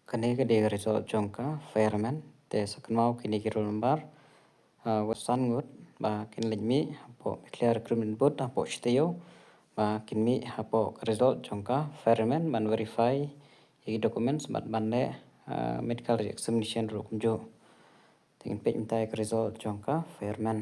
Kani ke dia result jongka fairman te sakmau kini kirul lembar wasan ngut ba kin limi hapo clear criminal board hapo steo ba kin mi hapo result jongka fairman ban verify i documents ban bande medical examination ro kunjo tingin pe result jongka fairman